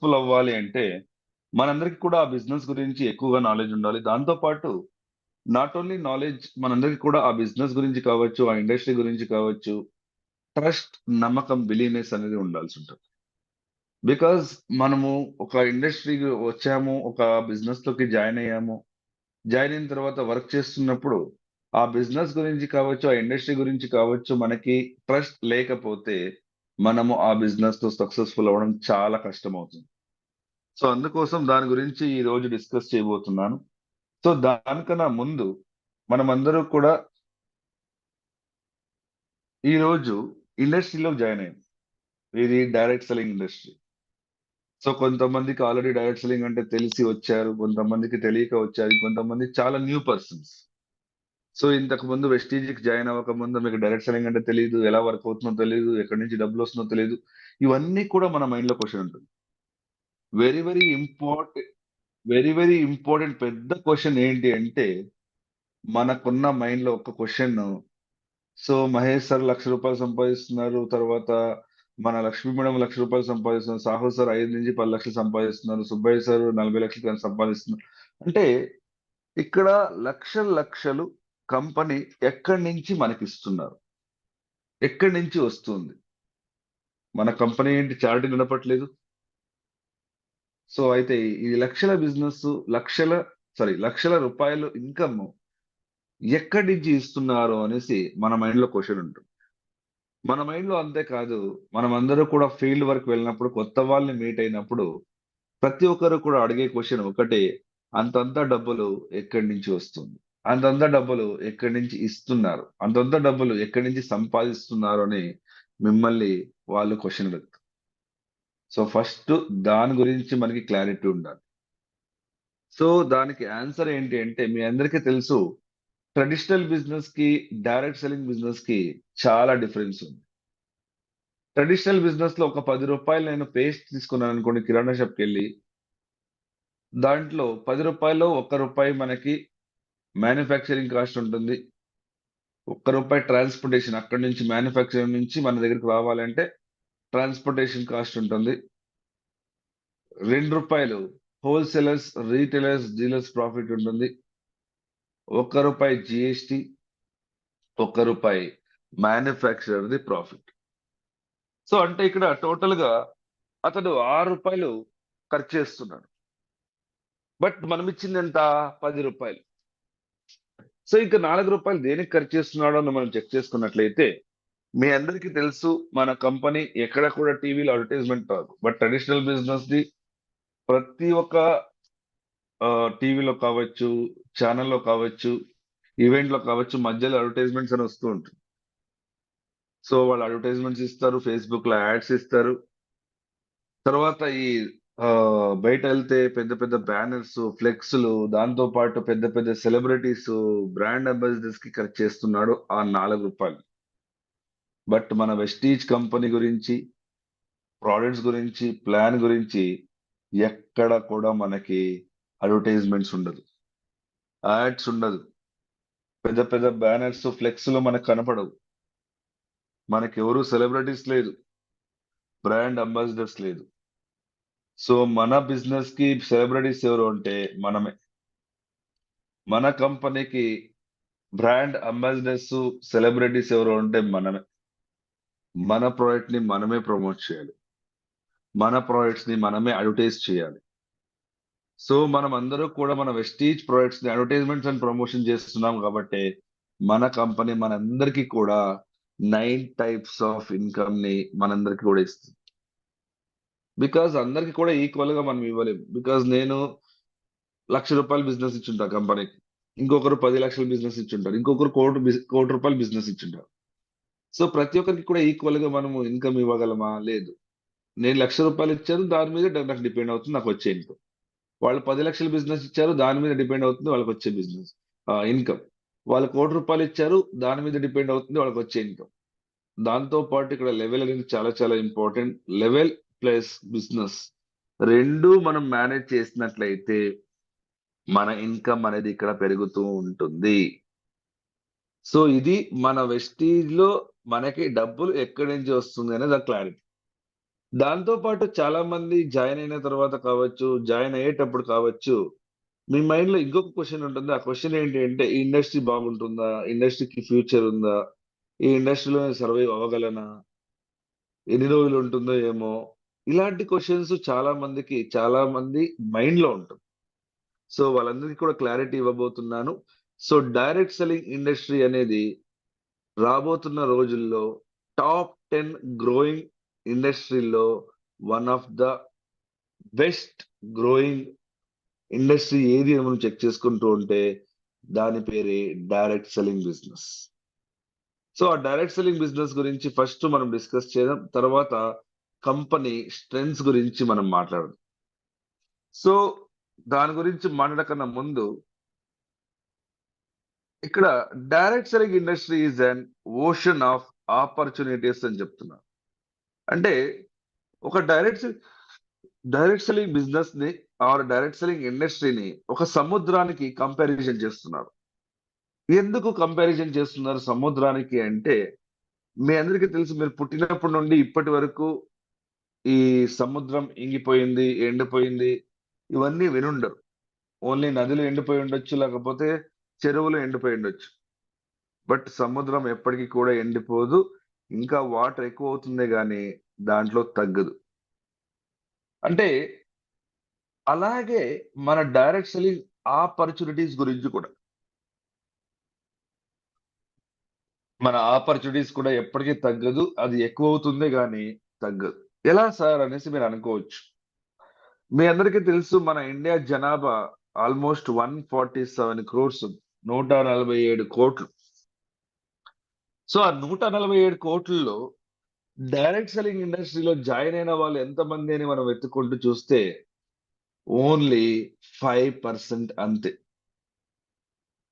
Successful అవ్వాలి అంటే మనందరికి కూడా ఆ బిజినెస్ గురించి ఎక్కువగా నాలెడ్జ్ ఉండాలి. దాంతో పాటు నాట్ ఓన్లీ నాలెడ్జ్, మనందరికి కూడా ఆ బిజినెస్ గురించి కావచ్చు, ఆ ఇండస్ట్రీ గురించి కావచ్చు, ట్రస్ట్, నమ్మకం, బిలీవ్‌నెస్ అనేది ఉండాల్సి ఉంటుంది. బికాజ్ మనము ఒక ఇండస్ట్రీకి వచ్చాము, ఒక బిజినెస్‌లోకి జాయిన్ అయ్యాము. జాయిన్ అయిన తర్వాత వర్క్ చేస్తున్నప్పుడు ఆ బిజినెస్ గురించి కావచ్చు, ఆ ఇండస్ట్రీ గురించి కావచ్చు, మనకి ట్రస్ట్ లేకపోతే మనము ఆ బిజినెస్‌లో సక్సెస్‌ఫుల్ అవ్వడం చాలా కష్టమవుతుంది. సో, అందుకోసం దాని గురించి ఈరోజు డిస్కస్ చేయబోతున్నాను. సో, దానికన్నా ముందు మనమందరూ కూడా ఈరోజు ఇండస్ట్రీలో జాయిన్ అయ్యాం. ఇది డైరెక్ట్ సెల్లింగ్ ఇండస్ట్రీ. సో, కొంతమందికి ఆల్రెడీ డైరెక్ట్ సెల్లింగ్ అంటే తెలిసి వచ్చారు. కొంతమందికి తెలియక వచ్చారు. కొంతమంది చాలా న్యూ పర్సన్స్. సో, ఇంతకు ముందు వెస్టీజ్‌కి జాయిన్ అవ్వకముందు మీకు డైరెక్ట్ సెల్లింగ్ అంటే తెలీదు. ఎలా వర్క్ అవుతుందో తెలీదు. ఎక్కడి నుంచి డబ్బులొస్తుందో తెలీదు. ఇవన్నీ కూడా మన మైండ్‌లో క్వెషన్ ఉంటుంది. Very, very import very important పెద్ద క్వెషన్ ఏంటి అంటే, మనకున్న మైండ్‌లో ఒక క్వెషను. సో, మహేష్ సార్ రూ. 1,00,000 సంపాదిస్తున్నారు. తర్వాత మన లక్ష్మీ మేడం రూ. 1,00,000 సంపాదిస్తున్నారు. సాహు సార్ 5-10 లక్షలు సంపాదిస్తున్నారు. సుబ్బయ్య సార్ 40,00,000 సంపాదిస్తున్నారు. అంటే ఇక్కడ లక్షలు లక్షలు కంపెనీ ఎక్కడి నుంచి మనకిస్తున్నారు? ఎక్కడి నుంచి వస్తుంది? మన కంపెనీ ఏంటి చారిటీ నడపట్లేదు. సో, అయితే ఈ లక్షల బిజినెస్ లక్షల రూపాయలు ఇన్‌కమ్ ఎక్కడి నుంచి ఇస్తున్నారు అనేసి మన మైండ్‌లో క్వెషన్ ఉంటుంది. మన మైండ్‌లో అంతే కాదు, మనమందరూ కూడా ఫీల్డ్ వర్క్ వెళ్ళినప్పుడు, కొత్త వాళ్ళని మీట్ అయినప్పుడు, ప్రతి ఒక్కరు కూడా అడిగే క్వెషన్ ఒకటే. అంతంత డబ్బులు ఎక్కడి నుంచి వస్తుంది? అంతంత డబ్బులు ఎక్కడి నుంచి ఇస్తున్నారు? అంతంత డబ్బులు ఎక్కడి నుంచి సంపాదిస్తున్నారు అని మిమ్మల్ని వాళ్ళు క్వెషన్ అడుగుతారు. సో, ఫస్ట్ దాని గురించి మనకి క్లారిటీ ఉండాలి. సో, దానికి ఆన్సర్ ఏంటి అంటే మీ అందరికీ తెలుసు, ట్రెడిషనల్ బిజినెస్‌కి, డైరెక్ట్ సెల్లింగ్ బిజినెస్‌కి చాలా డిఫరెన్స్ ఉంది. ట్రెడిషనల్ బిజినెస్‌లో ఒక రూ. 10 నేను పేస్ట్ తీసుకున్నాననుకోండి కిరాణా షాప్‌కెళ్ళి, దాంట్లో రూ. 10లో రూ. 1 మనకి మ్యానుఫ్యాక్చరింగ్ కాస్ట్ ఉంటుంది. రూ. 1 ట్రాన్స్‌పోర్టేషన్ అక్కడి నుంచి మ్యానుఫ్యాక్చరింగ్ నుంచి మన దగ్గరికి రావాలంటే ట్రాన్స్‌పోర్టేషన్ కాస్ట్ ఉంటుంది. రూ. 2 హోల్‌సేలర్స్, రీటైలర్స్, డీలర్స్ ప్రాఫిట్ ఉంటుంది. రూ. 1 జీఎస్టీ, రూ. 1 మ్యానుఫ్యాక్చరర్‌ది ప్రాఫిట్. సో, అంటే ఇక్కడ టోటల్‌గా అతడు రూ. 6 ఖర్చు చేస్తున్నాడు. బట్ మనమిచ్చిందెంత? రూ. 10. సో, ఇంక రూ. 4 దేనికి ఖర్చు చేస్తున్నాడో అని మనం చెక్ చేసుకున్నట్లయితే, మీ అందరికీ తెలుసు మన కంపెనీ ఎక్కడ కూడా టీవీలో అడ్వర్టైజ్‌మెంట్ రాదు. బట్ ట్రెడిషనల్ బిజినెస్‌ది ప్రతి ఒక్క టీవీలో కావచ్చు, ఛానెల్‌లో కావచ్చు, ఈవెంట్‌లో కావచ్చు, మధ్యలో అడ్వర్టైజ్‌మెంట్స్ అని వస్తూ ఉంటుంది. సో, వాళ్ళు అడ్వర్టైజ్‌మెంట్స్ ఇస్తారు. ఫేస్‌బుక్‌లో యాడ్స్ ఇస్తారు. తర్వాత ఈ బయటెళ్తే పెద్ద పెద్ద బ్యానర్స్, ఫ్లెక్స్‌లు, దాంతో పాటు పెద్ద పెద్ద సెలబ్రిటీస్, బ్రాండ్ అంబాసిడర్స్‌కి ఖర్చు చేస్తున్నాడు ఆ రూ. 4. బట్ మన వెస్టీజ్ కంపెనీ గురించి, ప్రొడక్ట్స్ గురించి, ప్లాన్ గురించి ఎక్కడ కూడా మనకి అడ్వర్టైజ్‌మెంట్స్ ఉండదు. యాడ్స్ ఉండదు. పెద్ద పెద్ద బ్యానర్స్, ఫ్లెక్స్‌లు మనకు కనపడవు. మనకెవరు సెలబ్రిటీస్ లేదు. బ్రాండ్ అంబాసిడర్స్ లేదు. సో, మన బిజినెస్‌కి సెలబ్రిటీస్ ఎవరు అంటే మనమే. మన కంపెనీకి బ్రాండ్ అంబాసిడర్స్, సెలబ్రిటీస్ ఎవరు అంటే మనమే. మన ప్రొడక్ట్‌ని మనమే ప్రమోట్ చేయాలి. మన ప్రొడక్ట్స్‌ని మనమే అడ్వర్టైజ్ చేయాలి. సో, మనమందరూ కూడా మన వెస్టీజ్ ప్రొడక్ట్స్‌ని అడ్వర్టైజ్‌మెంట్స్ అండ్ ప్రమోషన్ చేస్తున్నాం కాబట్టే, మన కంపెనీ మనందరికీ కూడా 9 టైప్స్ ఆఫ్ ఇన్‌కమ్‌ని మనందరికీ కూడా ఇస్తుంది. బికాజ్ అందరికి కూడా ఈక్వల్‌గా మనం ఇవ్వలేం. బికాజ్ నేను రూ. 1,00,000 బిజినెస్ ఇచ్చుంటా కంపెనీకి. ఇంకొకరు 10,00,000 బిజినెస్ ఇచ్చుంటారు. ఇంకొకరు కోటి రూపాయలు బిజినెస్ ఇచ్చుంటారు. సో, ప్రతి ఒక్కరికి కూడా ఈక్వల్‌గా మనము ఇన్‌కమ్ ఇవ్వగలమా? లేదు. నేను రూ. 1,00,000 ఇచ్చాను. దాని మీద నాకు డిపెండ్ అవుతుంది నాకొచ్చే ఇన్‌కమ్. వాళ్ళు 10,00,000 బిజినెస్ ఇచ్చారు. దాని మీద డిపెండ్ అవుతుంది వాళ్ళకొచ్చే బిజినెస్ ఇన్‌కమ్. వాళ్ళు రూ. 1,00,000 ఇచ్చారు. దాని మీద డిపెండ్ అవుతుంది వాళ్ళకొచ్చే ఇన్‌కమ్. దాంతో పాటు ఇక్కడ లెవెల్ అనేది చాలా చాలా ఇంపార్టెంట్. లెవెల్ ప్లస్ బిజినెస్ 2 మనం మేనేజ్ చేసినట్లయితే మన ఇన్‌కమ్ అనేది ఇక్కడ పెరుగుతూ ఉంటుంది. సో, ఇది మన వెస్టీజ్‌లో మనకి డబ్బులు ఎక్కడి నుంచి వస్తుంది అనేది క్లారిటీ. దాంతో పాటు చాలా మంది జాయిన్ అయిన తర్వాత కావచ్చు, జాయిన్ అయ్యేటప్పుడు కావచ్చు, మీ మైండ్ లో ఇంకొక క్వశ్చన్ ఉంటుంది. ఆ క్వశ్చన్ ఏంటి అంటే, ఈ ఇండస్ట్రీ బాగుంటుందా? ఇండస్ట్రీకి ఫ్యూచర్ ఉందా? ఈ ఇండస్ట్రీలో సర్వైవ్ అవ్వగలనా? ఎన్ని రోజులు ఉంటుందో ఏమో? ఇలాంటి క్వశ్చన్స్ చాలా మంది మైండ్ లో ఉంటుంది. సో వాళ్ళందరికీ కూడా క్లారిటీ ఇవ్వబోతున్నాను. సో డైరెక్ట్ సెల్లింగ్ ఇండస్ట్రీ అనేది రాబోతున్న రోజుల్లో టాప్ 10 గ్రోయింగ్ ఇండస్ట్రీలో one of the best growing industry ఏది అని మనం చెక్ చేసుకుంటూ ఉంటే దాని పేరే డైరెక్ట్ సెల్లింగ్ బిజినెస్. సో ఆ డైరెక్ట్ సెల్లింగ్ బిజినెస్ గురించి ఫస్ట్ మనం డిస్కస్ చేద్దాం. తర్వాత కంపెనీ స్ట్రెంగ్త్స్ గురించి మనం మాట్లాడదాం. సో దాని గురించి మాట్లాడకన్నా ముందు ఇక్కడ direct selling industry is an ocean of opportunities అని చెప్తున్నా. అంటే ఒక డైరెక్ట్ సెల్లింగ్ బిజినెస్ ని ఆర్ డైరెక్ట్ సెల్లింగ్ ఇండస్ట్రీని ఒక సముద్రానికి కంపారిజన్ చేస్తున్నారు. ఎందుకు కంపారిజన్ చేస్తున్నారు సముద్రానికి అంటే, మీ అందరికీ తెలుసు, మీరు పుట్టినప్పటి నుండి ఇప్పటి వరకు ఈ సముద్రం ఇంగిపోయింది, ఎండిపోయింది, ఇవన్నీ వినుండరు. ఓన్లీ నదులు ఎండిపోయి ఉండొచ్చు, లేకపోతే చెరువులు ఎండిపోయి ఉండొచ్చు. బట్ సముద్రం ఎప్పటికీ కూడా ఎండిపోదు. ఇంకా వాటర్ ఎక్కువ అవుతుందే గానీ దాంట్లో తగ్గదు. అంటే అలాగే మన డైరెక్ట్ సెల్లింగ్ ఆపర్చునిటీస్ గురించి కూడా. మన ఆపర్చునిటీస్ కూడా ఎప్పటికీ తగ్గదు. అది ఎక్కువ అవుతుందే గానీ తగ్గదు. ఎలా సార్ అనేసి మీరు అనుకోవచ్చు. మీ అందరికీ తెలుసు, మన ఇండియా జనాభా ఆల్మోస్ట్ 147 క్రోర్స్, 147 కోట్లు. సో ఆ 147 కోట్లలో డైరెక్ట్ సెల్లింగ్ ఇండస్ట్రీలో జాయిన్ అయిన వాళ్ళు ఎంతమంది అని మనం వెతుక్కుంటూ చూస్తే ఓన్లీ 5% అంతే.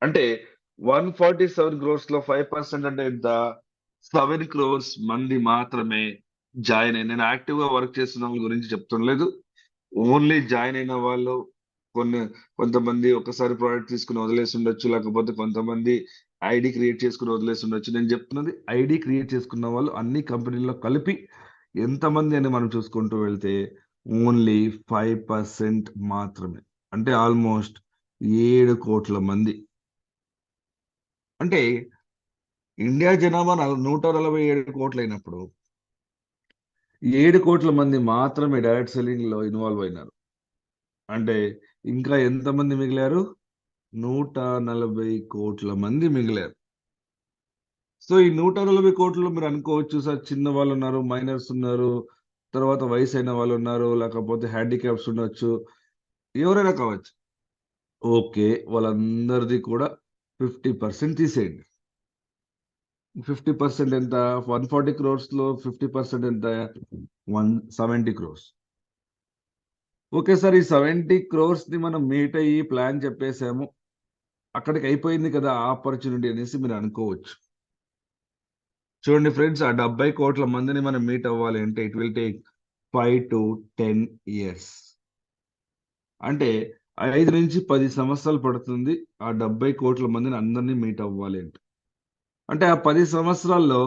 అంటే 147 క్రోర్స్ లో 5% అంటే ఎంత? 7 క్రోర్స్ మంది మాత్రమే జాయిన్ అయ్యి. నేను యాక్టివ్ గా వర్క్ చేస్తున్న వాళ్ళ గురించి చెప్తుండలేదు. ఓన్లీ జాయిన్ అయిన వాళ్ళు కొన్ని కొంతమంది ఒకసారి ప్రోడక్ట్ తీసుకుని వదిలేసి ఉండొచ్చు, లేకపోతే కొంతమంది ఐడి క్రియేట్ చేసుకుని వదిలేసి ఉండొచ్చు. నేను చెప్తున్నది ఐడి క్రియేట్ చేసుకున్న వాళ్ళు అన్ని కంపెనీల్లో కలిపి ఎంతమంది అని మనం చూసుకుంటూ వెళ్తే ఓన్లీ 5% మాత్రమే. అంటే ఆల్మోస్ట్ 7 కోట్ల మంది. అంటే ఇండియా జనాభా 147 కోట్లైనప్పుడు 7 కోట్ల మంది మాత్రమే డైరెక్ట్ సెల్లింగ్ లో ఇన్వాల్వ్ అయినారు. అంటే ఇంకా ఎంతమంది మిగిలారు? 140 కోట్ల మంది మిగిలారు. సో ఈ 140 కోట్లలో మీరు అనుకోవచ్చు సార్, చిన్న వాళ్ళు ఉన్నారు, మైనర్స్ ఉన్నారు, తర్వాత వయసు అయిన వాళ్ళు ఉన్నారు, లేకపోతే హ్యాండిక్యాప్స్ ఉండొచ్చు, ఎవరైనా కావచ్చు. ఓకే, వాళ్ళందరిది కూడా 50% తీసేయండి. 50% ఎంత? 140 క్రోర్స్ లో 50% ఎంత? 170 క్రోర్స్. ఓకే సార్, ఈ 70 క్రోర్స్ ని మనం మీట్ అయ్యి ప్లాన్ చెప్పేసాము, అక్కడికి అయిపోయింది కదా ఆపర్చునిటీ అనేసి మీరు అనుకోవచ్చు. చూడండి ఫ్రెండ్స్, ఆ 70 కోట్ల మందిని మనం మీట్ అవ్వాలి అంటే it will take 5 to 10 years. అంటే 5 నుంచి 10 సంవత్సరాలు పడుతుంది ఆ 70 కోట్ల మందిని అందరినీ మీట్ అవ్వాలి అంటే. అంటే ఆ 10 సంవత్సరాల్లో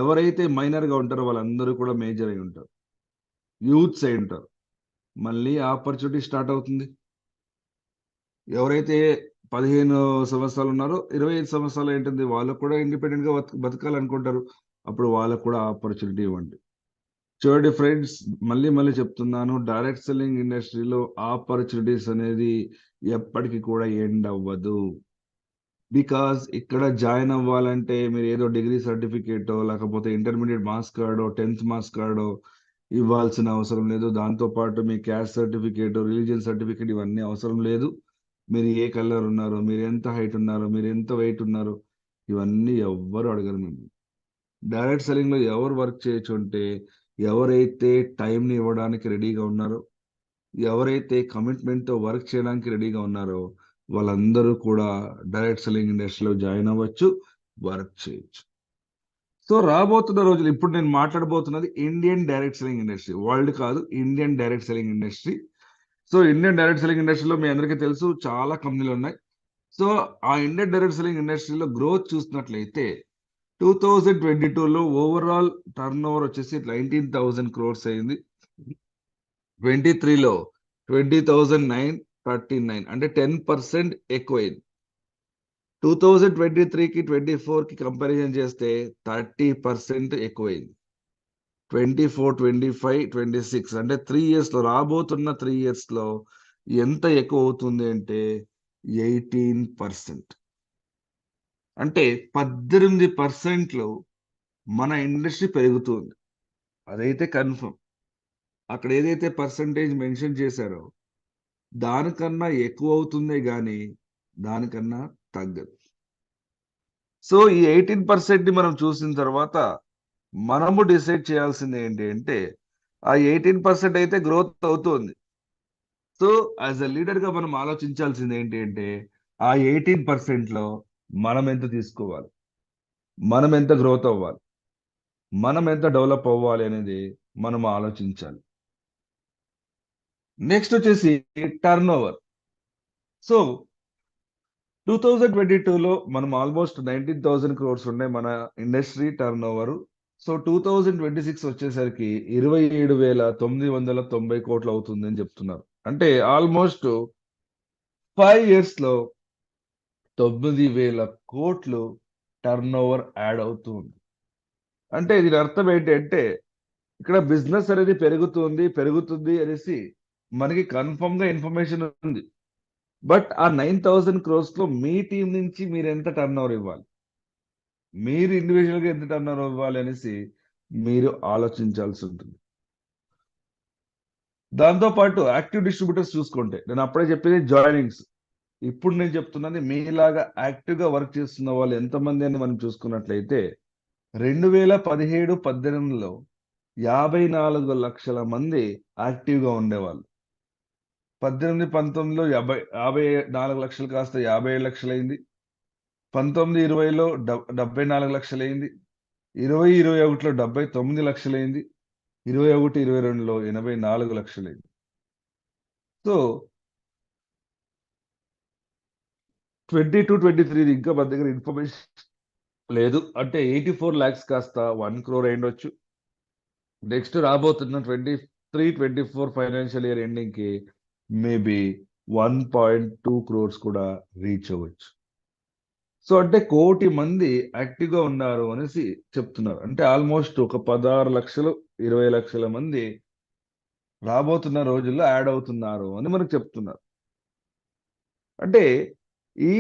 ఎవరైతే మైనర్ గా ఉంటారో వాళ్ళందరూ కూడా మేజర్ అయి ఉంటారు, యూత్స్ అయి ఉంటారు. మళ్ళీ ఆపర్చునిటీ స్టార్ట్ అవుతుంది. ఎవరైతే 15 సంవత్సరాలు ఉన్నారో 25 సంవత్సరాలు ఏంటుంది, వాళ్ళకు కూడా ఇండిపెండెంట్ గా బతకాలనుకుంటారు. అప్పుడు వాళ్ళకు కూడా ఆపర్చునిటీ ఇవ్వండి. చూడండి ఫ్రెండ్స్, మళ్ళీ మళ్ళీ చెప్తున్నాను, డైరెక్ట్ సెల్లింగ్ ఇండస్ట్రీలో ఆపర్చునిటీస్ అనేది ఎప్పటికీ కూడా ఎండ్ అవ్వదు. బికాజ్ ఇక్కడ జాయిన్ అవ్వాలంటే మీరు ఏదో డిగ్రీ సర్టిఫికేటో, లేకపోతే ఇంటర్మీడియట్ మార్క్స్ కార్డో, 10th మార్క్స్ కార్డో ఇవ్వాల్సిన అవసరం లేదు. దాంతో పాటు మీ క్యాస్ట్ సర్టిఫికేట్, రిలీజియన్ సర్టిఫికేట్ ఇవన్నీ అవసరం లేదు. మీరు ఏ కలర్ ఉన్నారు, మీరు ఎంత హైట్ ఉన్నారు, మీరు ఎంత వెయిట్ ఉన్నారు, ఇవన్నీ ఎవ్వరు అడగరు మిమ్మల్ని. డైరెక్ట్ సెల్లింగ్ లో ఎవరు వర్క్ చేయొచ్చు అంటే ఎవరైతే టైంని ఇవ్వడానికి రెడీగా ఉన్నారో, ఎవరైతే కమిట్మెంట్ తో వర్క్ చేయడానికి రెడీగా ఉన్నారో వాళ్ళందరూ కూడా డైరెక్ట్ సెల్లింగ్ ఇండస్ట్రీలో జాయిన్ అవ్వచ్చు, వర్క్ చేయొచ్చు. సో రాబోతున్న రోజులు, ఇప్పుడు నేను మాట్లాడబోతున్నది Indian direct selling industry, world కాదు, Indian direct selling industry. So Indian direct selling ఇండస్ట్రీలో మీ అందరికీ తెలుసు చాలా కంపెనీలు ఉన్నాయి. సో ఆ ఇండియన్ డైరెక్ట్ సెల్లింగ్ ఇండస్ట్రీలో గ్రోత్ చూసినట్లయితే 2022లో ఓవరాల్ టర్న్ ఓవర్ వచ్చేసి 19,000 క్రోర్స్ అయింది. 23లో 20,939 అంటే 10% ఎక్కువైంది. 2023కి 24కి కంపారిజన్ చేస్తే 30% ఎక్కువైంది. 24, 25, 26 అంటే 3 ఇయర్స్‌లో రాబోతున్న 3 ఇయర్స్‌లో ఎంత ఎక్కువ అవుతుంది అంటే 18%. అంటే 18% మన ఇండస్ట్రీ పెరుగుతుంది. అదైతే కన్ఫర్మ్. అక్కడ ఏదైతే పర్సెంటేజ్ మెన్షన్ చేశారో దానికన్నా ఎక్కువ అవుతుందే గానీ దానికన్నా తగ్గదు. సో, ఈ 18%ని మనం చూసిన తర్వాత మనము డిసైడ్ చేయాల్సింది ఏంటి అంటే ఆ 18% అయితే గ్రోత్ అవుతుంది. సో, యాస్ ఎ లీడర్‌గా మనం ఆలోచించాల్సింది ఏంటి అంటే ఆ 18%లో మనం ఎంత తీసుకోవాలి? మనం ఎంత గ్రోత్ అవ్వాలి? మనం ఎంత డెవలప్ అవ్వాలి అనేది మనం ఆలోచించాలి. నెక్స్ట్ వచ్చేసి టర్నోవర్. సో, 2022లో మనం ఆల్మోస్ట్ 19,000 క్రోర్స్ ఉన్నాయి మన ఇండస్ట్రీ టర్నోవర్. సో, 2026 వచ్చేసరికి 27,990 కోట్లు అవుతుందని చెప్తున్నారు. అంటే ఆల్మోస్ట్ 5 ఇయర్స్‌లో 9,000 కోట్లు టర్నోవర్ యాడ్ అవుతూ ఉంది. అంటే దీని అర్థం ఏంటి అంటే ఇక్కడ బిజినెస్ అనేది పెరుగుతుంది అనేసి మనకి కన్ఫర్మ్‌గా ఇన్ఫర్మేషన్ ఉంది. బట్ ఆ 9,000 క్రోర్స్‌లో మీ టీమ్ నుంచి మీరెంత టర్నోవర్ ఇవ్వాలి? మీరు ఇండివిడ్యుయల్‌గా ఎంత టర్నోవర్ ఇవ్వాలి అనేసి మీరు ఆలోచించాల్సి ఉంటుంది. దాంతో పాటు యాక్టివ్ డిస్ట్రిబ్యూటర్స్ చూసుకుంటే నేను అప్పుడే చెప్పింది జాయినింగ్స్. ఇప్పుడు నేను చెప్తున్నది మీలాగా యాక్టివ్‌గా వర్క్ చేస్తున్న వాళ్ళు ఎంతమంది అని మనం చూసుకున్నట్లయితే 2017, 18లో 54 లక్షల మంది యాక్టివ్‌గా ఉండేవాళ్ళు. 18, 19లో 54 లక్షలు కాస్త 57 లక్షలయింది. 19, 20లో 74 లక్షలయింది. 20, 21లో 79 లక్షలయింది. 21, 22లో 84 లక్షలయింది. సో, 22, 23 ఇంకా మన దగ్గర ఇన్ఫర్మేషన్ లేదు. అంటే 84 లాక్స్ కాస్త 1 క్రోర్ అయ్యుండొచ్చు. నెక్స్ట్ రాబోతున్న 23, 24 ఫైనాన్షియల్ ఇయర్ ఎండింగ్‌కి మేబీ 1.2 క్రోర్స్ కూడా రీచ్ అవ్వచ్చు. సో, అంటే 1,00,00,000 మంది యాక్టివ్‌గా ఉన్నారు అనేసి చెప్తున్నారు. అంటే ఆల్మోస్ట్ ఒక 16 లక్షలు, 20 లక్షల మంది రాబోతున్న రోజుల్లో యాడ్ అవుతున్నారు అని మనకు చెప్తున్నారు. అంటే ఈ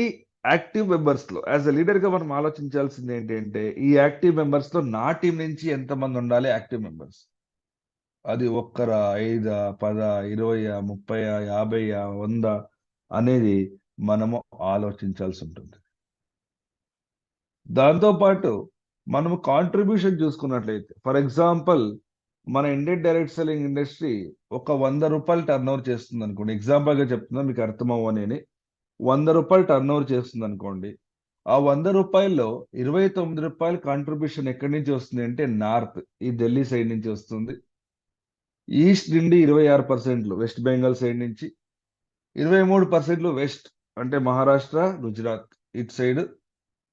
యాక్టివ్ మెంబర్స్‌లో యాస్ ఎ లీడర్‌గా మనం ఆలోచించాల్సింది ఏంటి అంటే, ఈ యాక్టివ్ మెంబర్స్‌లో నా టీమ్ నుంచి ఎంతమంది ఉండాలి యాక్టివ్ మెంబర్స్? అది ఒక్కరా? 5, 10, 20, 30, 50, 100 అనేది మనము ఆలోచించాల్సి ఉంటుంది. దాంతో పాటు మనము కాంట్రిబ్యూషన్ చూసుకున్నట్లయితే ఫర్ ఎగ్జాంపుల్ మన ఇండియన్ డైరెక్ట్ సెల్లింగ్ ఇండస్ట్రీ ఒక ₹100 టర్నోవర్ చేస్తుందనుకోండి. ఎగ్జాంపుల్‌గా చెప్తున్నా మీకు అర్థం అవ్వనని. ₹100 టర్నోవర్ చేస్తుందనుకోండి. ఆ ₹100లో ₹29 కాంట్రిబ్యూషన్ ఎక్కడి నుంచి వస్తుంది అంటే నార్త్ ఈ ఢిల్లీ సైడ్ నుంచి వస్తుంది. ఈస్ట్ నుండి 26% వెస్ట్ బెంగాల్ సైడ్ నుంచి, 23% వెస్ట్ అంటే మహారాష్ట్ర, గుజరాత్ ఇటు సైడ్.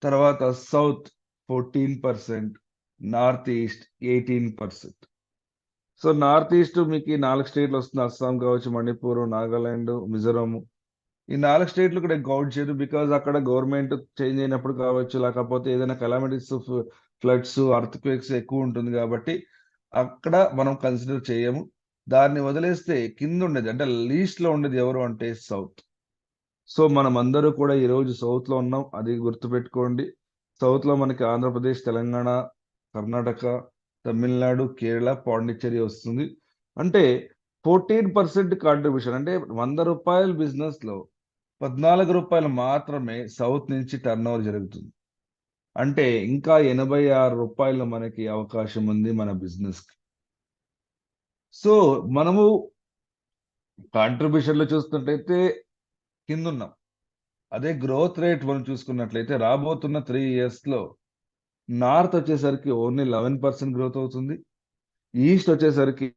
తర్వాత south 14%, north east 18%. So, north east మీకు ఈ 4 స్టేట్‌లు వస్తుంది. అస్సాం కావచ్చు, మణిపూర్, నాగాలాండ్, మిజోరాం. ఈ 4 స్టేట్‌లు కూడా కౌంట్ చేయరు. బికాజ్ అక్కడ గవర్నమెంట్ చేంజ్ అయినప్పుడు కావచ్చు, లేకపోతే ఏదైనా కలామిటీస్ ఫ్లడ్స్, ఎర్త్‌క్వేక్స్ ఎక్కువ ఉంటుంది కాబట్టి అక్కడ మనం కన్సిడర్ చేయము. దాన్ని వదిలేస్తే కిందుండేది అంటే లీస్ట్‌లో ఉండేది ఎవరు అంటే సౌత్. సో, మనమందరూ కూడా ఈరోజు సౌత్‌లో ఉన్నాం. అది గుర్తుపెట్టుకోండి. సౌత్‌లో మనకి ఆంధ్రప్రదేశ్, తెలంగాణ, కర్ణాటక, తమిళనాడు, కేరళ, పాండిచ్చేరి వస్తుంది. అంటే 14% కాంట్రిబ్యూషన్ అంటే ₹100 బిజినెస్‌లో ₹14 మాత్రమే సౌత్ నుంచి టర్నోవర్ జరుగుతుంది. అంటే ఇంకా ₹86 మనకి అవకాశం ఉంది మన బిజినెస్‌కి. సో, మనము కాంట్రిబ్యూషన్‌లో చూస్తున్నట్టయితే కిందున్నాం. అదే గ్రోత్ రేట్ మనం చూసుకున్నట్లయితే రాబోతున్న 3 ఇయర్స్‌లో నార్త్ వచ్చేసరికి ఓన్లీ 11% గ్రోత్ అవుతుంది. ఈస్ట్ వచ్చేసరికి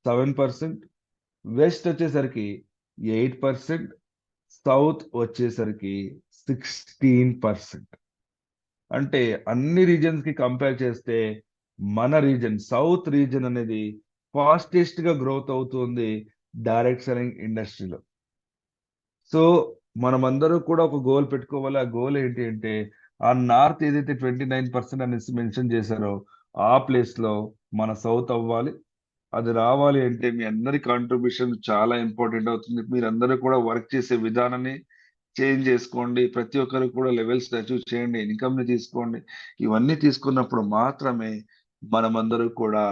7%, వెస్ట్ వచ్చేసరికి 8%, సౌత్ వచ్చేసరికి 16%. అంటే అన్ని రీజియన్స్‌కి కంపేర్ చేస్తే మన రీజియన్ సౌత్ రీజియన్ అనేది ఫాస్టెస్ట్ గా గ్రోత్ అవుతుంది డైరెక్ట్ సెల్లింగ్ ఇండస్ట్రీలో. సో మనమందరూ కూడా ఒక గోల్ పెట్టుకోవాలి. ఆ గోల్ ఏంటి అంటే ఆ నార్త్ ఏదైతే 29% అనేసి మెన్షన్ చేశారో ఆ ప్లేస్ లో మన సౌత్ అవ్వాలి. అది రావాలి అంటే మీ అందరి కాంట్రిబ్యూషన్ చాలా ఇంపార్టెంట్ అవుతుంది. మీరందరూ కూడా వర్క్ చేసే విధానాన్ని చేంజ్ చేసుకోండి. ప్రతి ఒక్కరు కూడా లెవెల్స్ అచీవ్ చేయండి. ఇన్కమ్ ని తీసుకోండి. ఇవన్నీ తీసుకున్నప్పుడు మాత్రమే మనమందరూ కూడా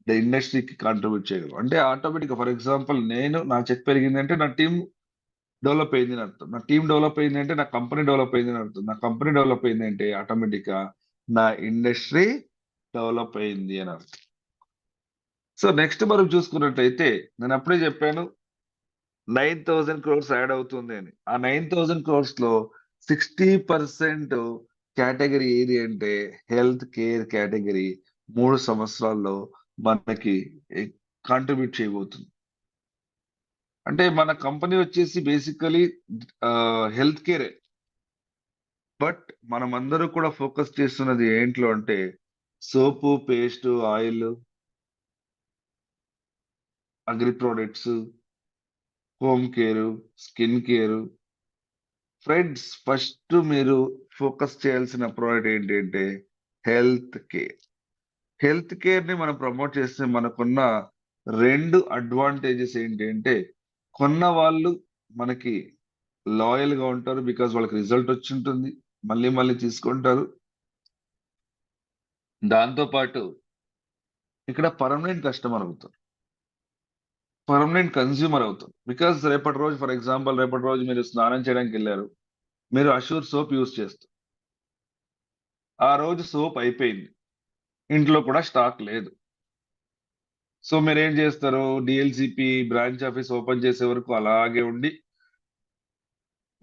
ఇండస్ట్రీకి కాంట్రిబ్యూట్ చేయగలం. అంటే ఆటోమేటిక్ ఫర్ ఎగ్జాంపుల్ నేను నా చెక్ పెరిగిందంటే నా టీం డెవలప్ అయింది అని అర్థం. నా టీం డెవలప్ అయింది అంటే నా కంపెనీ డెవలప్ అయింది అని అర్థం. నా కంపెనీ డెవలప్ అయింది అంటే ఆటోమేటిక్ గా నా ఇండస్ట్రీ డెవలప్ అయింది అని అర్థం. సో నెక్స్ట్ మనం చూసుకున్నట్టయితే నేను అప్పుడే చెప్పాను 9,000 crores యాడ్ అవుతుంది అని. ఆ 9,000 crores లో 60% కేటగిరీ ఏది అంటే హెల్త్ కేర్ కేటగిరీ 3 సంవత్సరాల్లో మనకి కాంట్రిబ్యూట్ చేయబోతుంది. అంటే మన కంపెనీ వచ్చేసి బేసికలీ హెల్త్ కేరే. బట్ మనమందరూ కూడా ఫోకస్ చేస్తున్నది ఏంట్లో అంటే soap, paste, oil, agri products, home care, skin care. Friends first మీరు ఫోకస్ చేయాల్సిన ప్రోడక్ట్ ఏంటంటే హెల్త్ కేర్. హెల్త్ కేర్ ని మనం ప్రమోట్ చేస్తే మనకున్న 2 అడ్వాంటేజెస్ ఏంటి అంటే కొన్న వాళ్ళు మనకి లాయల్ గా ఉంటారు. బికాజ్ వాళ్ళకి రిజల్ట్ వచ్చి ఉంటుంది. మళ్ళీ మళ్ళీ తీసుకుంటారు. దాంతో పాటు ఇక్కడ పర్మనెంట్ కస్టమర్ అవుతారు. పర్మనెంట్ కన్స్యూమర్ అవుతారు. బికాజ్ రేపటి రోజు ఫర్ ఎగ్జాంపుల్ రేపటి రోజు మీరు స్నానం చేయడానికి వెళ్ళారు. మీరు అష్యూర్ సోప్ యూజ్ చేస్తారు. ఆ రోజు సోప్ అయిపోయింది. ఇంట్లో కూడా స్టాక్ లేదు. సో మీరు ఏం చేస్తారు? డిఎల్సిపి బ్రాంచ్ ఆఫీస్ ఓపెన్ చేసే వరకు అలాగే ఉండి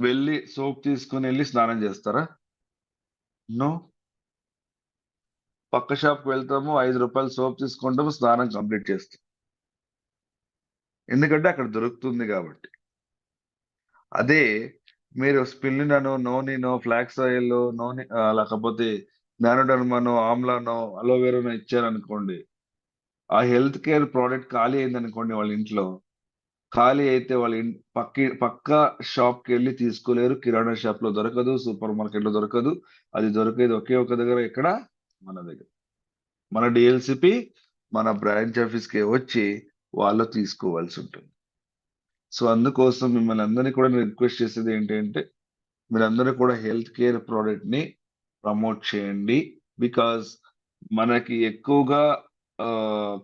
వెళ్ళి సోప్ తీసుకుని వెళ్ళి స్నానం చేస్తారా? నో. పక్క షాప్ కి వెళ్తాము, ₹5 సోప్ తీసుకుంటాము, స్నానం కంప్లీట్ చేస్తాం. ఎందుకంటే అక్కడ దొరుకుతుంది కాబట్టి. అదే మీరు స్పిల్లినో, నోనినో, ఫ్లాక్స్ ఆయిల్, నోని లేకపోతే నానోడర్మానో, ఆమ్లానో, అలోవెరానో ఇచ్చారనుకోండి. ఆ హెల్త్ కేర్ ప్రోడక్ట్ ఖాళీ అయిందనుకోండి వాళ్ళ ఇంట్లో. ఖాళీ అయితే వాళ్ళ పక్క షాప్ కి వెళ్ళి తీసుకోలేరు. కిరాణా షాప్ లో దొరకదు, సూపర్ మార్కెట్ లో దొరకదు. అది దొరికేది ఒకే ఒక దగ్గర, ఎక్కడ? మన దగ్గర. మన డిఎల్సిపి మన బ్రాంచ్ ఆఫీస్ కి వచ్చి వాళ్ళు తీసుకోవాల్సి ఉంటుంది. సో అందుకోసం మిమ్మల్ని అందరినీ కూడా నేను రిక్వెస్ట్ చేసేది ఏంటంటే మీరందరూ కూడా హెల్త్ కేర్ ప్రోడక్ట్ ని ప్రమోట్ చేయండి. బికాజ్ మనకి ఎక్కువగా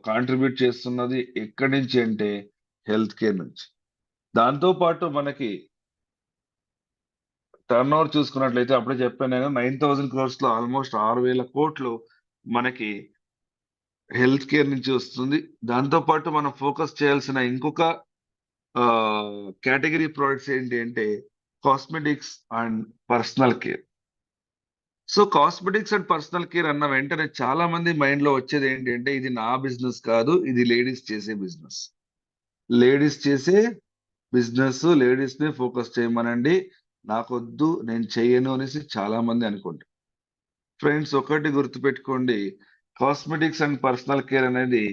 కాంట్రిబ్యూట్ చేస్తున్నది ఎక్కడి నుంచి అంటే హెల్త్ కేర్ నుంచి. దాంతో పాటు మనకి టర్న్ ఓవర్ చూసుకున్నట్లయితే అప్పుడే చెప్పాను నేను 9,000 crores లో ఆల్మోస్ట్ 6,000 కోట్లు మనకి హెల్త్ కేర్ నుంచి వస్తుంది. దాంతో పాటు మనం ఫోకస్ చేయాల్సిన ఇంకొక కేటగిరీ ప్రొడక్ట్స్ ఏంటి అంటే cosmetics and personal care. So cosmetics and personal care అన్న వెంటనే చాలా మంది మైండ్ లో వచ్చేది ఏంటి అంటే ఇది నా బిజినెస్ కాదు, ఇది లేడీస్ చేసే బిజినెస్. లేడీస్ చేసే బిజినెస్, లేడీస్ ని ఫోకస్ చేయమనండి. నాకొద్దు, నేను చెయ్యను అనేసి చాలా మంది అనుకుంటారు. ఫ్రెండ్స్ ఒకటి గుర్తుపెట్టుకోండి, కాస్మెటిక్స్ అండ్ పర్సనల్ కేర్ అనేది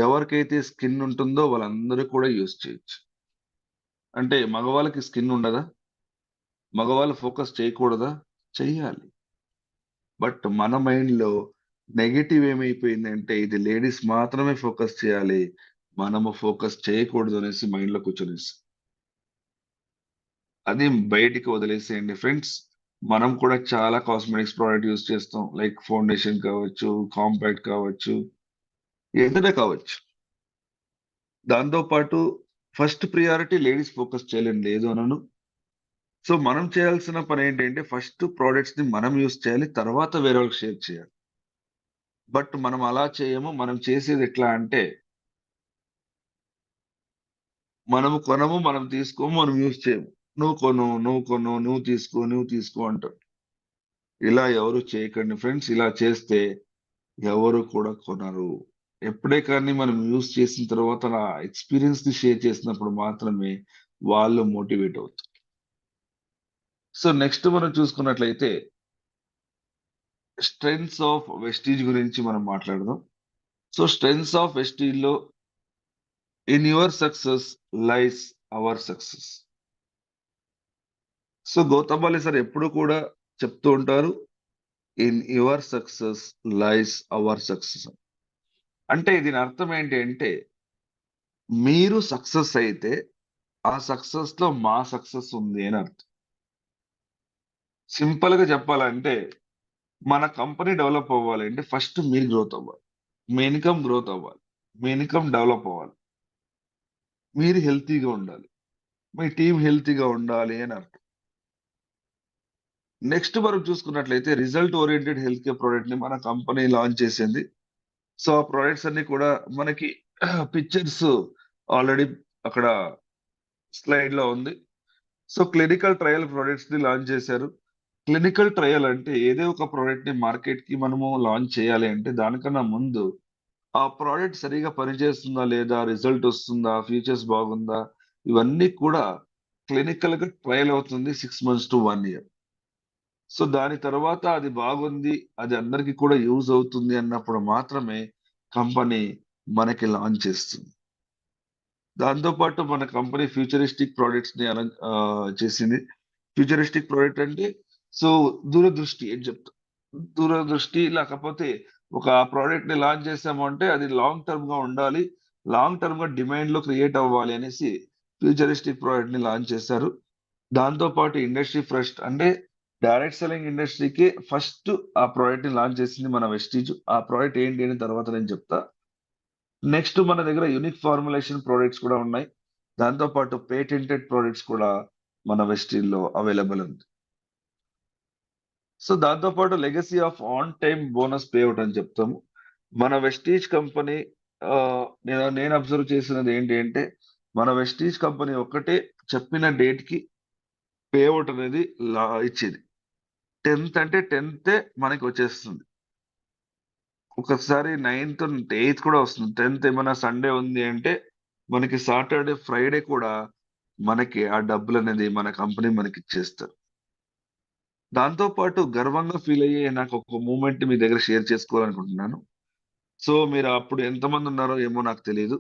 ఎవరికైతే స్కిన్ ఉంటుందో వాళ్ళందరూ కూడా యూజ్ చేయొచ్చు. అంటే మగవాళ్ళకి స్కిన్ ఉండదా? మగవాళ్ళు ఫోకస్ చేయకూడదా? చెయ్యాలి. బట్ మన మైండ్ లో నెగటివ్ ఏమైపోయిందంటే ఇది లేడీస్ మాత్రమే ఫోకస్ చేయాలి, మనము ఫోకస్ చేయకూడదు అనేసి మైండ్ లో కూర్చొనేసి అది బయటికి వదిలేసేయండి ఫ్రెండ్స్. మనం కూడా చాలా కాస్మెటిక్స్ ప్రోడక్ట్ యూస్ చేస్తాం. లైక్ ఫౌండేషన్ కావచ్చు, కాంపాక్ట్ కావచ్చు, ఏదైనా కావచ్చు. దాంతో పాటు ఫస్ట్ ప్రియారిటీ లేడీస్ ఫోకస్ చేయలేండి, లేదు అనను. సో మనం చేయాల్సిన పని ఏంటంటే ఫస్ట్ ప్రోడక్ట్స్ ని మనం యూస్ చేయాలి, తర్వాత వేరే వాళ్ళకి షేర్ చేయాలి. బట్ మనం అలా చేయము. మనం చేసేది ఎట్లా అంటే మనము కొనము, మనం తీసుకోము, మనం యూజ్ చేయము. నువ్వు కొను, నువ్వు కొను, నువ్వు తీసుకో అంటారు. ఇలా ఎవరు చేయకండి ఫ్రెండ్స్. ఇలా చేస్తే ఎవరు కూడా కొనరు. ఎప్పుడే కానీ మనం యూజ్ చేసిన తర్వాత నా ఎక్స్పీరియన్స్ ని షేర్ చేసినప్పుడు మాత్రమే వాళ్ళు మోటివేట్ అవుతారు. సో నెక్స్ట్ మనం చూసుకున్నట్లయితే స్ట్రెంగ్త్స్ ఆఫ్ వెస్టీజ్ గురించి మనం మాట్లాడదాం. సో స్ట్రెంగ్త్స్ ఆఫ్ వెస్టీజ్ లో in your success lies our success. So Gautam sir ఎప్పుడు కూడా చెప్తూ ఉంటారు, in your success lies our success. అంటే దీని అర్థం ఏంటి అంటే, మీరు సక్సెస్ అయితే ఆ సక్సెస్ లో మా సక్సెస్ ఉంది అని అర్థం. సింపుల్ గా చెప్పాలంటే, మన కంపెనీ డెవలప్ అవ్వాలి అంటే ఫస్ట్ మీరు గ్రోత్ అవ్వాలి, మీ ఇన్కమ్ గ్రోత్ అవ్వాలి, మీ ఇన్కమ్ డెవలప్ అవ్వాలి, మీరు హెల్తీగా ఉండాలి, మీ టీం హెల్తీగా ఉండాలి అని అర్థం. నెక్స్ట్ మనం చూసుకున్నట్లయితే result oriented health care product ని మన కంపెనీ లాంచ్ చేసింది. సో ఆ ప్రొడక్ట్స్ అన్ని కూడా మనకి పిక్చర్స్ ఆల్రెడీ అక్కడ స్లైడ్ లో ఉంది. సో క్లినికల్ ట్రయల్ ప్రొడక్ట్స్ ని లాంచ్ చేశారు. క్లినికల్ ట్రయల్ అంటే ఏదో ఒక ప్రోడక్ట్ ని మార్కెట్ కి మనము లాంచ్ చేయాలి అంటే దానికన్నా ముందు ఆ ప్రోడక్ట్ సరిగా పనిచేస్తుందా లేదా, రిజల్ట్ వస్తుందా, ఫీచర్స్ బాగుందా, ఇవన్నీ కూడా క్లినికల్ గా ట్రయల్ అవుతుంది 6 months to 1 year. సో దాని తర్వాత అది బాగుంది, అది అందరికీ కూడా యూజ్ అవుతుంది అన్నప్పుడు మాత్రమే కంపెనీ మనకి లాంచ్ చేస్తుంది. దాంతో పాటు మన కంపెనీ ఫ్యూచరిస్టిక్ ప్రొడక్ట్స్ ని చేసింది. ఫ్యూచరిస్టిక్ ప్రొడక్ట్ అంటే సో దూరదృష్టి అని చెప్తాం. దూరదృష్టి లేకపోతే ఒక ప్రోడక్ట్ ని లాంచ్ చేసాము అంటే అది లాంగ్ టర్మ్ గా ఉండాలి, లాంగ్ టర్మ్ గా డిమాండ్ లో క్రియేట్ అవ్వాలి అనేసి ఫ్యూచరిస్టిక్ ప్రోడక్ట్ ని లాంచ్ చేశారు. దాంతో పాటు ఇండస్ట్రీ ఫస్ట్ అంటే డైరెక్ట్ సెల్లింగ్ ఇండస్ట్రీకి ఫస్ట్ ఆ ప్రోడక్ట్ ని లాంచ్ చేసింది మన వెస్టీజ్. ఆ ప్రోడక్ట్ ఏంటి అని తర్వాత నేను చెప్తా. నెక్స్ట్ మన దగ్గర యూనిక్ ఫార్ములేషన్ ప్రొడక్ట్స్ కూడా ఉన్నాయి. దాంతో పాటు పేటెంటెడ్ ప్రొడక్ట్స్ కూడా మన వెస్టీజ్ లో అవైలబుల్ ఉంది. సో దాంతో పాటు legacy of on time bonus payout అని చెప్తాము. మన వెస్టీజ్ కంపెనీ నేను అబ్జర్వ్ చేసినది ఏంటి అంటే, మన వెస్టీజ్ కంపెనీ ఒక్కటే చెప్పిన డేట్ కి పేఅవుట్ అనేది ఇచ్చేది. 10th అంటే 10th మనకి వచ్చేస్తుంది. ఒక్కొక్కసారి 9th, 8th కూడా వస్తుంది. 10th ఏమైనా సండే ఉంది అంటే మనకి సాటర్డే, ఫ్రైడే కూడా మనకి ఆ డబ్బులు అనేది మన కంపెనీ మనకి ఇచ్చేస్తారు. దాంతో పాటు గర్వంగా ఫీల్ అయ్యే నాకు ఒక మూమెంట్ మీ దగ్గర షేర్ చేసుకోవాలనుకుంటున్నాను. సో మీరు అప్పుడు ఎంతమంది ఉన్నారో ఏమో నాకు తెలియదు.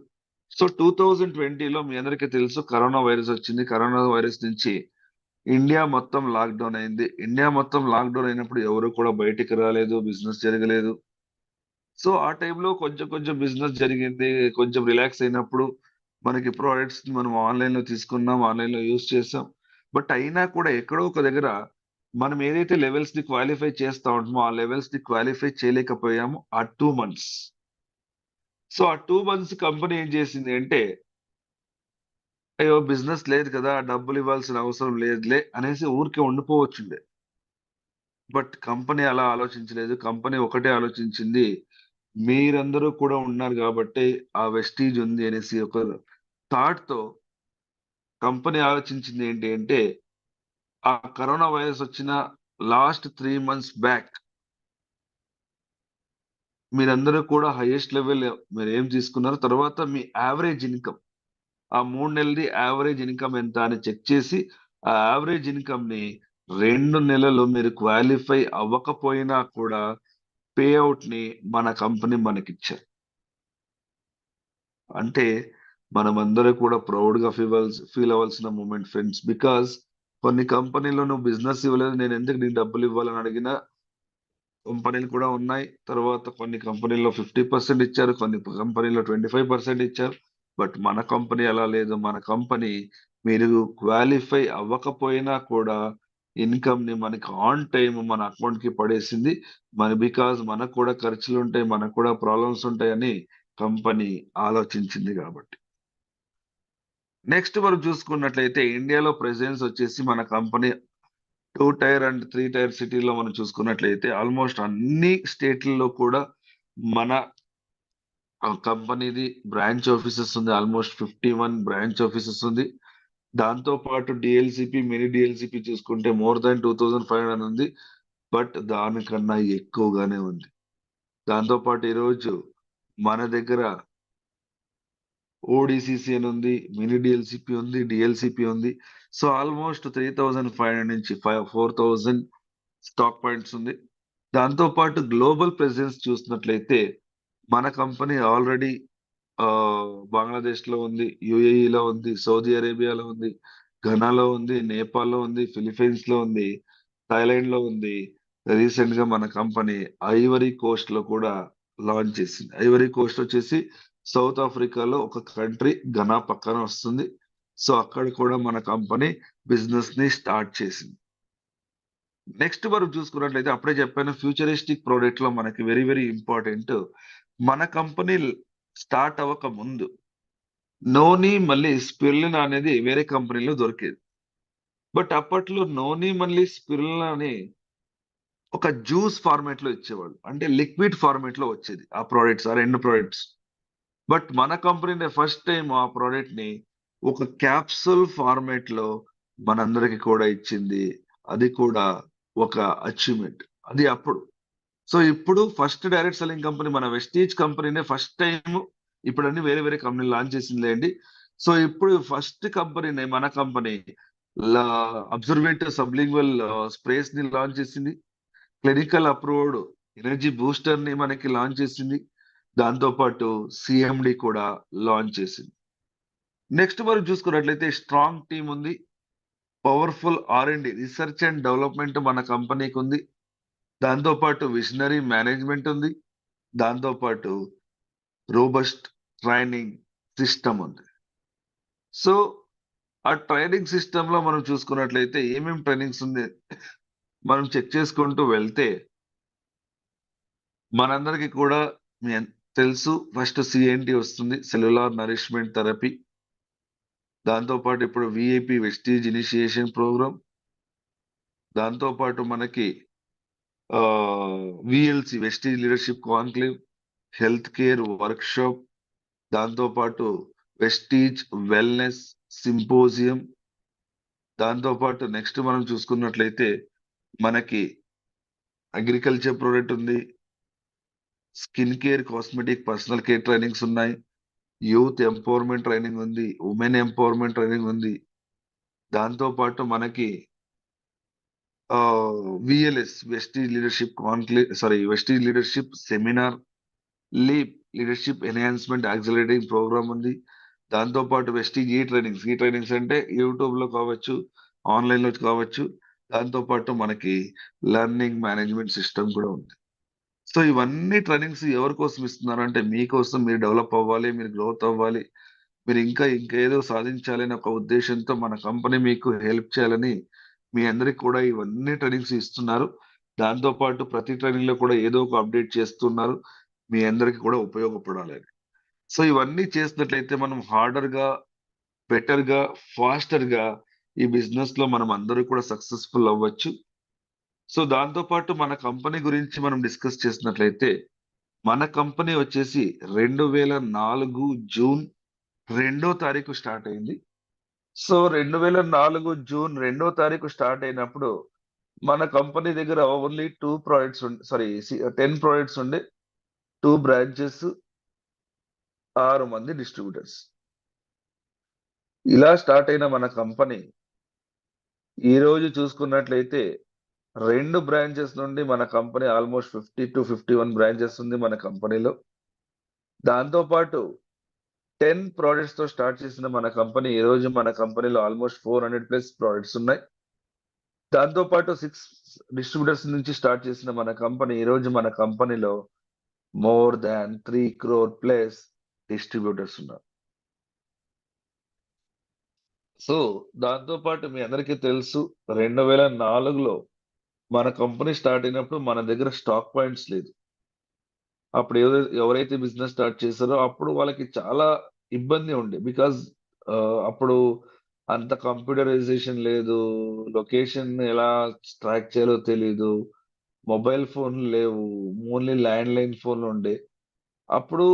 సో 2020లో మీ అందరికీ తెలుసు కరోనా వైరస్ వచ్చింది. కరోనా వైరస్ నుంచి ఇండియా మొత్తం లాక్‌డౌన్ అయింది. ఇండియా మొత్తం లాక్‌డౌన్ అయినప్పుడు ఎవరు కూడా బయటికి రాలేదు. బిజినెస్ జరగలేదు. సో ఆ టైంలో కొంచెం కొంచెం బిజినెస్ జరిగింది. కొంచెం రిలాక్స్ అయినప్పుడు మనకి ప్రొడక్ట్స్ మనం ఆన్‌లైన్‌లో తీసుకున్నాం. ఆన్‌లైన్‌లో యూజ్ చేసాం. బట్ అయినా కూడా ఎక్కడో ఒక దగ్గర మనం ఏదైతే లెవెల్స్‌ని క్వాలిఫై చేస్తా ఉంటామో, ఆ లెవెల్స్‌ని క్వాలిఫై చేయలేకపోయాము ఆ 2 మంత్స్. సో ఆ 2 మంత్స్ కంపెనీ ఏం చేసింది అంటే, అయ్యో! బిజినెస్ లేదు కదా! డబ్బులివ్వాల్సిన అవసరం లేదులే అనేసి ఊరికే ఉండిపోవచ్చుండే. బట్ కంపెనీ అలా ఆలోచించలేదు. కంపెనీ ఒకటే ఆలోచించింది. మీరందరూ కూడా ఉన్నారు గాబట్టే ఆ వెస్టీజ్ ఉంది అనేసి ఒక థాట్‌తో కంపెనీ ఆలోచించింది ఏంటి అంటే, ఆ కరోనా వైరస్ వచ్చిన లాస్ట్ 3 మంత్స్ బ్యాక్ మీరందరూ కూడా హైయెస్ట్ లెవెల్ మీరేం తీసుకున్నారో, తర్వాత మీ యావరేజ్ ఇన్‌కమ్ ఆ 3 నెలది యావరేజ్ ఇన్‌కమ్ ఎంత అని చెక్ చేసి, ఆ యావరేజ్ ఇన్‌కమ్‌ని 2 నెలలు మీరు క్వాలిఫై అవ్వకపోయినా కూడా పే ఔట్‌ని మన కంపెనీ మనకిచ్చారు. అంటే మనమందరం కూడా ప్రౌడ్‌గా ఫీల్ అవ్వాల్సిన మూమెంట్ ఫ్రెండ్స్. బికాజ్ కొన్ని కంపెనీలో నువ్వు బిజినెస్ ఇవ్వలేదు, నేనెందుకు నీకు డబ్బులివ్వాలని అడిగిన కంపెనీలు కూడా ఉన్నాయి. తర్వాత కొన్ని కంపెనీల్లో 50% ఇచ్చారు. కొన్ని కంపెనీలో 25% ఇచ్చారు. బట్ మన కంపెనీ అలా లేదు. మన కంపెనీ మీరు క్వాలిఫై అవ్వకపోయినా కూడా ఇన్‌కమ్‌ని మనకి ఆన్ టైమ్ మన అకౌంట్‌కి పడేసింది. బికాజ్ మనకు కూడా ఖర్చులుంటాయి. మనకు కూడా ప్రాబ్లమ్స్ ఉంటాయని కంపెనీ ఆలోచించింది గాబట్టి. నెక్స్ట్ మనం చూసుకున్నట్లయితే ఇండియాలో ప్రెజెన్స్ వచ్చేసి మన కంపెనీ 2 టైర్ అండ్ 3 టైర్ సిటీలో మనం చూసుకున్నట్లయితే ఆల్మోస్ట్ అన్ని స్టేట్‌లలో కూడా మన కంపెనీది బ్రాంచ్ ఆఫీసెస్ ఉంది. ఆల్మోస్ట్ 51 బ్రాంచ్ ఆఫీసెస్ ఉంది. దాంతో పాటు డీఎల్‌సీపీ, మినీ డీఎల్‌సీపీ చూసుకుంటే మోర్ థాన్ 2500 ఉంది. బట్ దానికన్నా ఎక్కువగానే ఉంది. దాంతో పాటు ఈరోజు మన దగ్గర ఓడీసీసీ అని ఉంది. మినీ డీఎల్‌సీపీ ఉంది. డీఎల్‌సీపీ ఉంది. సో ఆల్మోస్ట్ 3500 నుంచి 4000 స్టాక్ పాయింట్స్ ఉంది. దాంతో పాటు గ్లోబల్ ప్రెజెన్స్ చూసినట్లయితే మన కంపెనీ ఆల్రెడీ బంగ్లాదేశ్ లో ఉంది, యుఏఈలో ఉంది, సౌదీ అరేబియాలో ఉంది, ఘనాలో ఉంది, నేపాల్లో ఉంది, ఫిలిప్పీన్స్ లో ఉంది, థాయిలాండ్ లో ఉంది. రీసెంట్ గా మన కంపెనీ ఐవరీ కోస్ట్ లో కూడా లాంచ్ చేసింది. ఐవరీ కోస్ట్ వచ్చేసి సౌత్ ఆఫ్రికాలో ఒక కంట్రీ, ఘనా పక్కన వస్తుంది. సో అక్కడ కూడా మన కంపెనీ బిజినెస్ ని స్టార్ట్ చేసింది. నెక్స్ట్ వరకు చూసుకున్నట్లయితే అప్పుడే చెప్పాను, ఫ్యూచరిస్టిక్ ప్రోడక్ట్ లో మనకి వెరీ వెరీ ఇంపార్టెంట్. మన కంపెనీ స్టార్ట్ అవ్వక ముందు నోని మళ్ళీ స్పిరులినా అనేది వేరే కంపెనీలో దొరికేది. బట్ అప్పట్లో నోని మళ్ళీ స్పిరులినా అని ఒక జ్యూస్ ఫార్మేట్ లో ఇచ్చేవాళ్ళు, అంటే లిక్విడ్ ఫార్మేట్ లో వచ్చేది ఆ ప్రోడక్ట్స్, ఆ రెండు ప్రోడక్ట్స్. బట్ మన కంపెనీ ఫస్ట్ టైం ఆ ప్రోడక్ట్ ని ఒక క్యాప్సూల్ ఫార్మేట్ లో మనందరికి కూడా ఇచ్చింది. అది కూడా ఒక అచీవ్మెంట్. అది అప్పుడు. సో ఇప్పుడు ఫస్ట్ డైరెక్ట్ సెల్లింగ్ కంపెనీ మన వెస్టీజ్ కంపెనీనే ఫస్ట్ టైం. ఇప్పుడు అన్ని వేరే వేరే కంపెనీలు లాంచ్ చేసిందిలేండి. సో ఇప్పుడు ఫస్ట్ కంపెనీనే మన కంపెనీ అబ్జర్వేటివ్ సబ్లింగ్వల్ స్ప్రేస్ ని లాంచ్ చేసింది. క్లినికల్ అప్రూవ్డ్ ఎనర్జీ బూస్టర్ ని మనకి లాంచ్ చేసింది. దాంతో పాటు సిఎండి కూడా లాంచ్ చేసింది. నెక్స్ట్ మనం చూసుకున్నట్లయితే స్ట్రాంగ్ టీమ్ ఉంది. Powerful R&D, research and development మన కంపెనీకి ఉంది. దాంతో పాటు విజనరీ మేనేజ్మెంట్ ఉంది. దాంతో పాటు రోబస్ట్ ట్రైనింగ్ సిస్టమ్ ఉంది. సో ఆ ట్రైనింగ్ సిస్టమ్ లో మనం చూసుకున్నట్లయితే ఏమేమి ట్రైనింగ్స్ ఉంది మనం చెక్ చేసుకుంటూ వెళ్తే మనందరికీ కూడా తెలుసు. ఫస్ట్ సిఎన్టి వస్తుంది, సెల్యులార్ నరిష్మెంట్ థెరపీ. దాంతో పాటు ఇప్పుడు విఐపి వెస్టీజ్ ఇనిషియేషన్ ప్రోగ్రామ్. దాంతో పాటు మనకి VLC Vestige leadership conclave, health care work shop. దాంతో పాటు వెస్టీజ్ వెల్నెస్ సింపోజియం. దాంతో పాటు నెక్స్ట్ మనం చూసుకున్నట్లయితే మనకి అగ్రికల్చర్ ప్రోడక్ట్ ఉంది, skin care, cosmetic, personal care trainings ఉన్నాయి, యూత్ ఎంపవర్మెంట్ ట్రైనింగ్ ఉంది, ఉమెన్ ఎంపవర్మెంట్ ట్రైనింగ్ ఉంది. దాంతో పాటు మనకి VLS Vestige leadership conclave, Vestige leadership seminar, leap leadership enhancement accelerating program ఉంది. దాంతో పాటు వెస్టీజ్ ఈ ట్రైనింగ్స్ అంటే యూట్యూబ్ లో కావచ్చు, ఆన్లైన్ లో కావచ్చు. దాంతో పాటు మనకి లెర్నింగ్ మేనేజ్మెంట్ సిస్టమ్ కూడా ఉంది. సో ఇవన్నీ ట్రైనింగ్స్ ఎవరి కోసం ఇస్తున్నారు అంటే మీకోసం. మీరు డెవలప్ అవ్వాలి, మీరు గ్రోత్ అవ్వాలి, మీరు ఇంకేదో సాధించాలి అనే ఒక ఉద్దేశంతో మన కంపెనీ మీకు హెల్ప్ చేయాలని మీ అందరికి కూడా ఇవన్నీ ట్రైనింగ్స్ ఇస్తున్నారు. దాంతో పాటు ప్రతి ట్రైనింగ్ లో కూడా ఏదో ఒక అప్డేట్ చేస్తున్నారు, మీ అందరికి కూడా ఉపయోగపడాలి. సో ఇవన్నీ చేసినట్లయితే మనం హార్డర్ గా, బెటర్ గా, ఫాస్టర్ గా ఈ బిజినెస్ లో మనం అందరూ కూడా సక్సెస్ఫుల్ అవ్వచ్చు. సో దాంతో పాటు మన కంపెనీ గురించి మనం డిస్కస్ చేసినట్లయితే మన కంపెనీ వచ్చేసి 2004 జూన్ 2వ తారీఖు స్టార్ట్ అయింది. సో 2004 జూన్ 2వ తారీఖు స్టార్ట్ అయినప్పుడు మన కంపెనీ దగ్గర ఓన్లీ 10 ప్రోడక్ట్స్ ఉండే, 2 బ్రాంచెస్, 6 మంది డిస్ట్రిబ్యూటర్స్. ఇలా స్టార్ట్ అయిన మన కంపెనీ ఈ రోజు చూసుకున్నట్లయితే 2 బ్రాంచెస్ నుండి మన కంపెనీ ఆల్మోస్ట్ 50 to 51 బ్రాంచెస్ ఉంది మన కంపెనీలో. దాంతో పాటు 10 ప్రోడక్ట్స్ తో స్టార్ట్ చేసిన మన కంపెనీ ఈ రోజు మన కంపెనీలో ఆల్మోస్ట్ 400+ ప్రోడక్ట్స్ ఉన్నాయి. దాంతో పాటు 6 డిస్ట్రిబ్యూటర్స్ నుంచి స్టార్ట్ చేసిన మన కంపెనీ ఈ రోజు మన కంపెనీలో మోర్ దాన్ 3 crore+ డిస్ట్రిబ్యూటర్స్ ఉన్నారు. సో దాంతో పాటు మీ అందరికీ తెలుసు 2004లో మన కంపెనీ స్టార్ట్ అయినప్పుడు మన దగ్గర స్టాక్ పాయింట్స్ లేదు. అప్పుడు ఎవరైతే బిజినెస్ స్టార్ట్ చేశారో అప్పుడు వాళ్ళకి చాలా ఇబ్బంది ఉండే. బికాజ్ అప్పుడు అంత కంప్యూటరైజేషన్ లేదు, లొకేషన్ ఎలా ట్రాక్ చేయాలో తెలీదు, మొబైల్ ఫోన్లు లేవు, ఓన్లీ ల్యాండ్ లైన్ ఫోన్లు ఉండే. అప్పుడు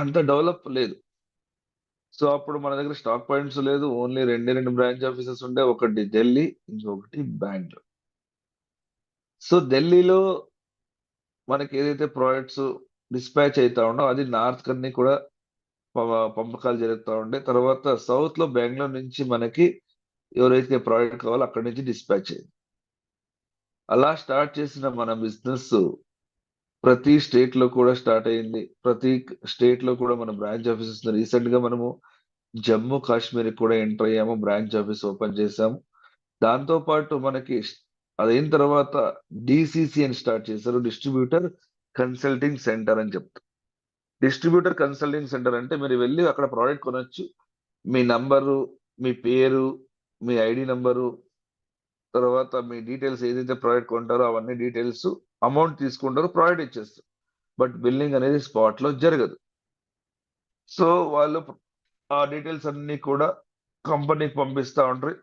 అంత డెవలప్ లేదు. సో అప్పుడు మన దగ్గర స్టాక్ పాయింట్స్ లేదు, ఓన్లీ 2 బ్రాంచ్ ఆఫీసెస్ ఉండే, ఒకటి ఢిల్లీ, ఇంకొకటి బెంగళూరు. సో ఢిల్లీలో మనకి ఏదైతే ప్రోడక్ట్స్ డిస్పాచ్ అవుతా ఉండో అది నార్త్ కన్నీ కూడా పంపకాలు జరుగుతూ ఉండే. తర్వాత సౌత్ లో బెంగళూరు నుంచి మనకి ఎవరైతే ప్రోడక్ట్ కావాలో అక్కడి నుంచి డిస్పాచ్ అయ్యింది. అలా స్టార్ట్ చేసిన మన బిజినెస్ ప్రతి స్టేట్ లో కూడా స్టార్ట్ అయింది. ప్రతి స్టేట్ లో కూడా మన బ్రాంచ్ ఆఫీసెస్ రీసెంట్ గా మనము జమ్మూ కాశ్మీర్ కూడా ఎంటర్ అయ్యాము, బ్రాంచ్ ఆఫీస్ ఓపెన్ చేశాము. దాంతో పాటు మనకి అదైన తర్వాత డిసిసి అని స్టార్ట్ చేశారు, డిస్ట్రిబ్యూటర్ కన్సల్టింగ్ సెంటర్ అని చెప్తారు. డిస్ట్రిబ్యూటర్ కన్సల్టింగ్ సెంటర్ అంటే మీరు వెళ్ళి అక్కడ ప్రోడక్ట్ కొనొచ్చు. మీ నంబరు, మీ పేరు, మీ ఐడి నంబరు, తర్వాత మీ డీటెయిల్స్ ఏదైతే ప్రోడక్ట్ కొంటారో అవన్నీ డీటెయిల్స్, అమౌంట్ తీసుకుంటారు, ప్రోడక్ట్ ఇచ్చేస్తారు. బట్ బిల్లింగ్ అనేది స్పాట్ లో జరగదు. సో వాళ్ళు ఆ డీటెయిల్స్ అన్ని కూడా కంపెనీకి పంపిస్తా ఉంటారు.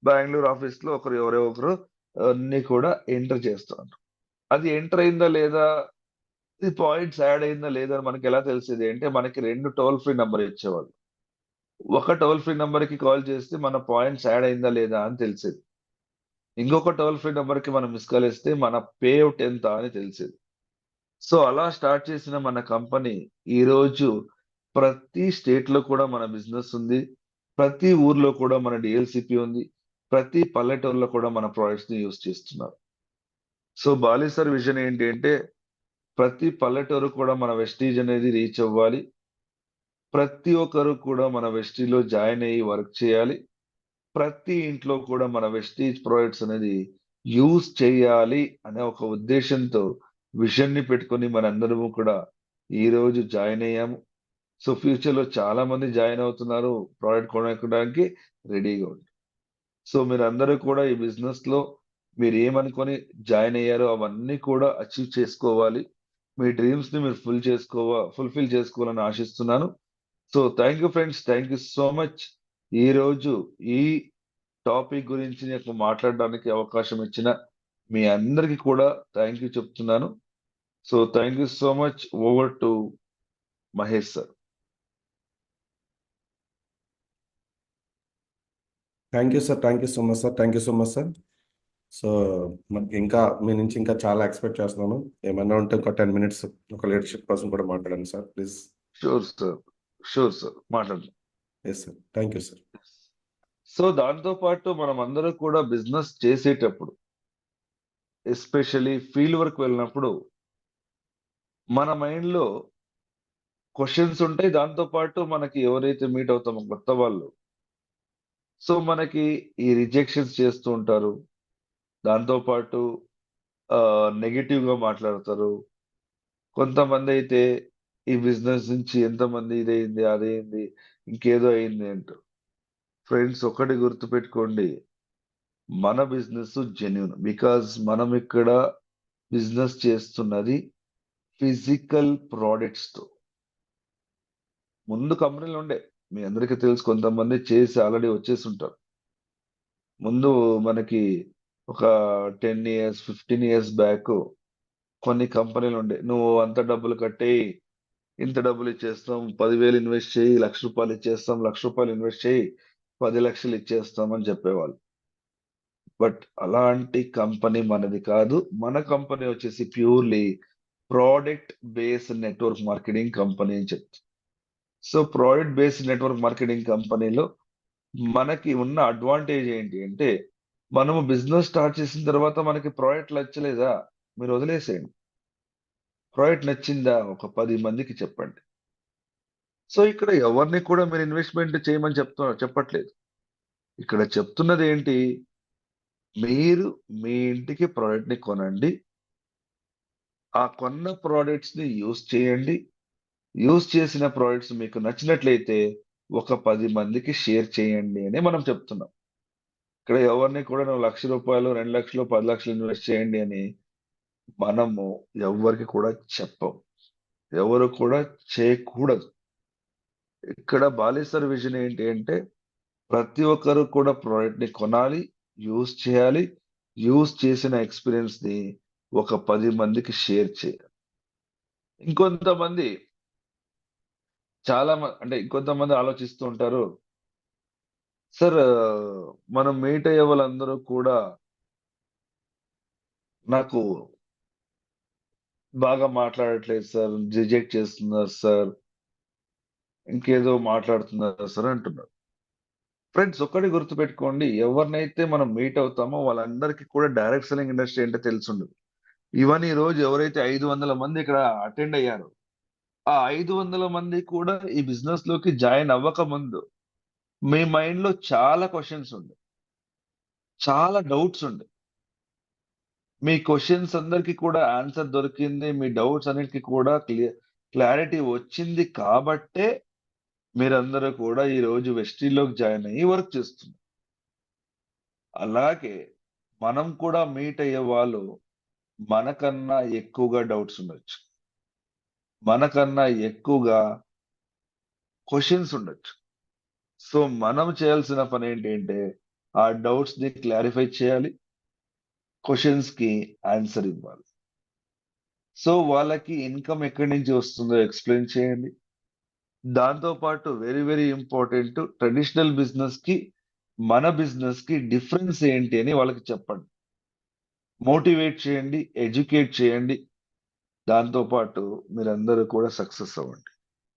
బెంగళూరు ఆఫీస్ లో ఎవరో ఒకరు అన్ని కూడా ఎంటర్ చేస్తూ ఉంటారు. అది ఎంటర్ అయిందా లేదా, ఇది పాయింట్స్ యాడ్ అయిందా లేదా అని మనకి ఎలా తెలిసేది అంటే, మనకి 2 టోల్ ఫ్రీ నంబర్ ఇచ్చేవాళ్ళు. ఒక టోల్ ఫ్రీ నంబర్ కి కాల్ చేస్తే మన పాయింట్స్ యాడ్ అయిందా లేదా అని తెలిసేది. ఇంకొక టోల్ ఫ్రీ నంబర్ కి మనం మిస్ కాల్ ఇస్తే మన పే అవుట్ ఎంత అని తెలిసేది. సో అలా స్టార్ట్ చేసిన మన కంపెనీ ఈ రోజు ప్రతి స్టేట్ లో కూడా మన బిజినెస్ ఉంది. ప్రతి ఊర్లో కూడా మన డిఎల్సిపి ఉంది. ప్రతి పల్లెటూరులో కూడా మన ప్రొడక్ట్స్ ని యూజ్ చేస్తున్నారు. సో బాలి సార్ విజన్ ఏంటి అంటే, ప్రతి పల్లెటూరు కూడా మన వెస్టీజ్ అనేది రీచ్ అవ్వాలి. ప్రతి ఒక్కరు కూడా మన వెస్టీజ్ లో జాయిన్ అయ్యి వర్క్ చేయాలి. ప్రతి ఇంట్లో కూడా మన వెస్టీజ్ ప్రొడక్ట్స్ అనేది యూజ్ చేయాలి అనే ఒక ఉద్దేశంతో విజన్ ని పెట్టుకొని మనందరము కూడా ఈ రోజు జాయిన్ అయ్యాము. సో ఫ్యూచర్ లో చాలా మంది జాయిన్ అవుతున్నారు, ప్రోడక్ట్ కొనుక్కోవడానికి రెడీగా ఉంది. సో మీరందరూ కూడా ఈ బిజినెస్ లో మీరు ఏమనుకొని జాయిన్ అయ్యారో అవన్నీ కూడా అచీవ్ చేసుకోవాలి. మీ డ్రీమ్స్ ని మీరు ఫుల్ఫిల్ చేసుకోవాలని ఆశిస్తున్నాను. So thank you friends, thank you so much. ఈ రోజు ఈ టాపిక్ గురించి నాకు మాట్లాడడానికి అవకాశం ఇచ్చిన మీ అందరికి కూడా థ్యాంక్ యూ చెప్తున్నాను. So thank you so much. Over to Mahesh sir. Thank you sir, thank you so much sir, thank you so much sir. So మనకి ఇంకా మీ నుంచి ఇంకా చాలా ఎక్స్పెక్ట్ చేస్తున్నాను. ఏమన్నా ఉంటే ఒక 10 minutes ఒక లీడర్షిప్ కోసం కూడా మాట్లాడండి sir, please. Sure sir, sure sir, మాట్లాడండి. Yes sir, thank you sir. So దాంతో పాటు మనం అందరూ కూడా బిజినెస్ చేసేటప్పుడు, ఎస్పెషల్లీ ఫీల్డ్ వర్క్ వెళ్ళినప్పుడు, మన మైండ్ లో క్వశ్చన్స్ ఉంటాయి. దాంతో పాటు మనకి ఎవరైతే మీట్ అవుతామో కొత్త వాళ్ళు, సో మనకి ఈ రిజెక్షన్స్ చేస్తూ ఉంటారు. దాంతో పాటు నెగిటివ్ గా మాట్లాడతారు. కొంతమంది అయితే ఈ బిజినెస్ నుంచి ఎంతమంది ఇదైంది, అదైంది, ఇంకేదో అయింది అంటారు. ఫ్రెండ్స్ ఒకటి గుర్తుపెట్టుకోండి, మన బిజినెస్ జెన్యున్. బికాజ్ మనం ఇక్కడ బిజినెస్ చేస్తున్నది ఫిజికల్ ప్రోడక్ట్స్ తో. ముందు కంపెనీలు ఉండే, మీ అందరికీ తెలుసు, కొంతమంది చేసి ఆల్రెడీ వచ్చేసి ఉంటారు. ముందు మనకి ఒక 10 years 15 years బ్యాక్ కొన్ని కంపెనీలు ఉండే, నువ్వు అంత డబ్బులు కట్టి ఇంత డబ్బులు ఇచ్చేస్తాం, 10,000 ఇన్వెస్ట్ చేయి, ₹1,00,000 ఇచ్చేస్తాం, ₹1,00,000 ఇన్వెస్ట్ చేయి, 10 లక్షలు ఇచ్చేస్తాం అని చెప్పేవాళ్ళు. బట్ అలాంటి కంపెనీ మనది కాదు. మన కంపెనీ వచ్చేసి purely product based network marketing company అని చెప్తుంది. So product based network marketing కంపెనీలో మనకి ఉన్న అడ్వాంటేజ్ ఏంటి అంటే, మనము బిజినెస్ స్టార్ట్ చేసిన తర్వాత మనకి ప్రోడక్ట్ నచ్చలేదా, మీరు వదిలేసేయండి. ప్రోడక్ట్ నచ్చిందా, ఒక 10 మందికి చెప్పండి. సో ఇక్కడ ఎవరిని కూడా మీరు ఇన్వెస్ట్మెంట్ చేయమని చెప్పట్లేదు. ఇక్కడ చెప్తున్నది ఏంటి, మీరు మీ ఇంటికి ప్రోడక్ట్ ని కొనండి. ఆ కొన్న ప్రోడక్ట్స్ ని యూస్ చేయండి. యూస్ చేసిన ప్రోడక్ట్స్ మీకు నచ్చినట్లయితే ఒక 10 మందికి షేర్ చేయండి అని మనం చెప్తున్నాం. ఇక్కడ ఎవరిని కూడా నువ్వు ₹1,00,000, 2,00,000, 10,00,000 ఇన్వెస్ట్ చేయండి అని మనము ఎవరికి కూడా చెప్పం. ఎవరు కూడా చేయకూడదు. ఇక్కడ బాలేశ్వర్ విజన్ ఏంటి అంటే, ప్రతి ఒక్కరు కూడా ప్రోడక్ట్ ని కొనాలి, యూస్ చేయాలి, యూస్ చేసిన ఎక్స్పీరియన్స్ ని ఒక 10 మందికి షేర్ చేయాలి. ఇంకొంతమంది అంటే ఇంకొంతమంది ఆలోచిస్తూ ఉంటారు, సార్ మనం మీట్ అయ్యే వాళ్ళందరూ కూడా నాకు బాగా మాట్లాడట్లేదు సార్, రిజెక్ట్ చేస్తున్నారు సార్, ఇంకేదో మాట్లాడుతున్నారు సార్ అంటున్నారు. ఫ్రెండ్స్ ఒక్కటి గుర్తుపెట్టుకోండి, ఎవరినైతే మనం మీట్ అవుతామో వాళ్ళందరికీ కూడా డైరెక్ట్ సెల్లింగ్ ఇండస్ట్రీ అంటే తెలిసి ఉండదు. ఈవెన్ ఈ రోజు ఎవరైతే 500 మంది ఇక్కడ అటెండ్ అయ్యారో, ఆ 500 మంది కూడా ఈ బిజినెస్ లోకి జాయిన్ అవ్వక ముందు మీ మైండ్ లో చాలా క్వశ్చన్స్ ఉండే, చాలా డౌట్స్ ఉండే. మీ క్వశ్చన్స్ అందరికి కూడా ఆన్సర్ దొరికింది. మీ డౌట్స్ అన్నిటికీ కూడా క్లారిటీ వచ్చింది కాబట్టే మీరందరూ కూడా ఈ రోజు వెస్టీలోకి జాయిన్ అయ్యి వర్క్ చేస్తున్నారు. అలాగే మనం కూడా మీట్ అయ్యే వాళ్ళు మనకన్నా ఎక్కువగా డౌట్స్ ఉండొచ్చు. మనకన్నా ఎక్కువగా క్వశ్చన్స్ ఉండొచ్చు. సో మనం చేయాల్సిన పని ఏంటంటే ఆ డౌట్స్ ని క్లారిఫై చేయాలి, క్వశ్చన్స్ కి ఆన్సర్ ఇవ్వాలి. సో వాళ్ళకి ఇన్కమ్ ఎక్కడి నుంచి వస్తుందో ఎక్స్ప్లెయిన్ చేయండి. దాంతో పాటు very very important, traditional business కి మన బిజినెస్ కి డిఫరెన్స్ ఏంటి అని వాళ్ళకి చెప్పండి. మోటివేట్ చేయండి, ఎడ్యుకేట్ చేయండి. దాంతో పాటు మీరందరూ కూడా సక్సెస్ అవ్వండి.